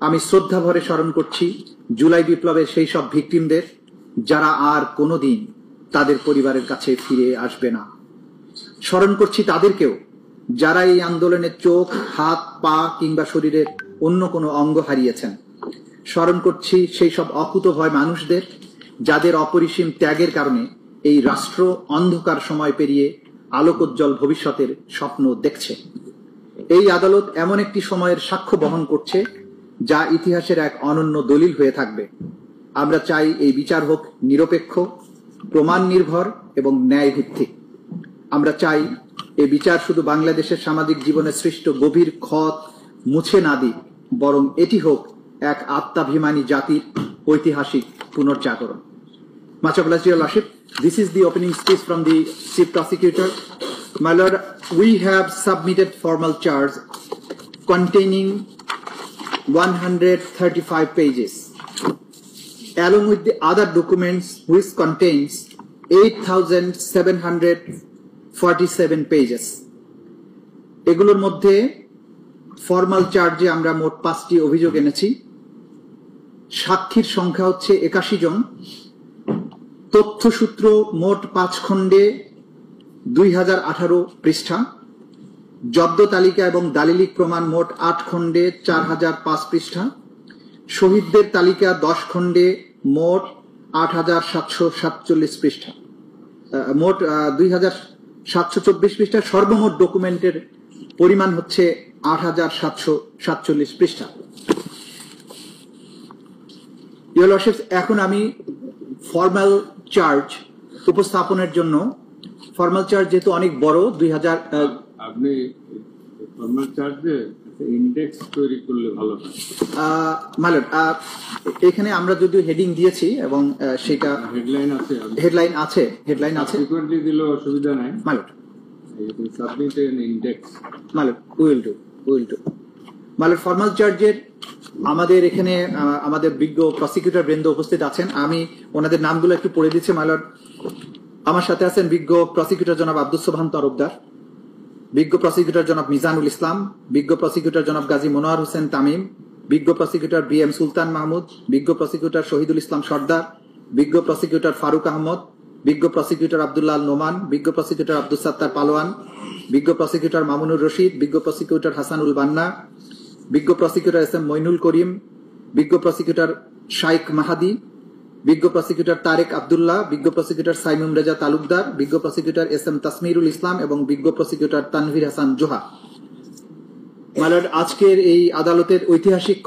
আমি শ্রদ্ধা ভরে স্মরণ করছি জুলাই বিপ্লবের সেই সব ভিকটিমদের যারা আর কোনোদিন তাদের পরিবারের কাছে ফিরে আসবে না। স্মরণ করছি তাদেরকেও যারা এই আন্দোলনে চোখ, হাত, পা কিংবা শরীরের অন্য কোনো অঙ্গ হারিয়েছেন। স্মরণ করছি সেই সব অকুতভয় মানুষদের যাদের অপরিসীম ত্যাগের কারণে এই রাষ্ট্র অন্ধকার সময় পেরিয়ে আলোকোজ্জ্বল ভবিষ্যতের স্বপ্ন দেখছে। এই আদালত এমন একটি সময়ের সাক্ষ্য বহন করছে যা ইতিহাসের এক অনন্য দলিল হয়ে থাকবে। আমরা চাই এই বিচার হোক নিরপেক্ষ, প্রমাণ নির্ভর এবং ন্যায় ভিত্তিক। আমরা চাই এই বিচার শুধু বাংলাদেশের সামাজিক জীবনে সৃষ্ট গভীর ক্ষত মুছে না দিক, বরং এটি হোক এক আত্মাভিমানী জাতির ঐতিহাসিক পুনর্জাগরণ। Much obliged, Your Lordship. This is the opening speech from the Chief Prosecutor. My Lord, we have submitted formal charge containing 135 pages, along with the other documents which contains 8,747 pages. এগুলোর মধ্যে ফর্মাল চার্জে আমরা মোট 5টি অভিযোগ এনেছি। সাক্ষীর সংখ্যা হচ্ছে 81 জন। তথ্যসূত্র মোট 5 খণ্ডে 2018 পৃষ্ঠা। জব্দ তালিকা এবং দালিলিক প্রমাণ মোট 8 খণ্ডে 4005 পৃষ্ঠা। শহীদদের তালিকা 10 খণ্ডে মোট 8747 পৃষ্ঠা। মোট 2724 পৃষ্ঠা। সর্বমোট ডকুমেন্টের পরিমাণ হচ্ছে 8747 পৃষ্ঠা। ইওর লর্ডশিপস, এখন আমি ফর্মাল চার্জ উপস্থাপনের জন্য, ফর্মাল চার্জ যেহেতু অনেক বড়, 2000 আপনি ফর্মাল চার্জে ইন্ডেক্স তৈরি করলে ভালো হয়। মানে এখানে আমরা যদিও হেডিং দিয়েছি এবং সেটা হেডলাইন আছে ফ্রিকোয়েন্টলি দিলে অসুবিধা নাই। মালট সাবমিট এন ইন্ডেক্স। মালট উইল ডু মালট ফর্মাল চার্জের আমাদের এখানে আমাদের বিজ্ঞ প্রসিকিউটর বৃন্দ উপস্থিত আছেন। আমি ওনাদের নামগুলো একটু পড়ে দিচ্ছি। মালট, আমার সাথে আছেন বিজ্ঞ প্রসিকিউটর জনাব আব্দুস সোবহান তরফদার, বিজ্ঞ প্রসিকিউটর জনাব মিজানুল ইসলাম, বিজ্ঞ প্রসিকিউটর জনাব গাজী মনোয়ার হোসেন তামিম, বিজ্ঞ প্রসিকিউটর BM সুলতান মাহমুদ, বিজ্ঞ প্রসিকিউটর শহীদুল ইসলাম সর্দার, বিজ্ঞ প্রসিকিউটর ফারুক আহমদ, বিজ্ঞ প্রসিকিউটর আব্দুল্লাহ নোমান, বিজ্ঞ প্রসিকিউটর আব্দুস সাত্তার পালোয়ান, বিজ্ঞ প্রসিকিউটর মামুনুর রশিদ, বিজ্ঞ প্রসিকিউটর হাসানুল বান্না, বিজ্ঞ প্রসিকিউটর SM মইনুল করিম, বিজ্ঞ প্রসিকিউটর শাইখ মাহাদি, বিজ্ঞ প্রসিকিউটর তারেক আব্দুল্লাহ, বিজ্ঞ প্রসিকিউটর সাইমুম রেজা তালুকদার, বিজ্ঞ প্রসিকিউটর SM তাসমিরুল ইসলাম এবং বিজ্ঞ প্রসিকিউটর তানভীর হাসান জোহা। মালট, আজকের এই আদালতের ঐতিহাসিক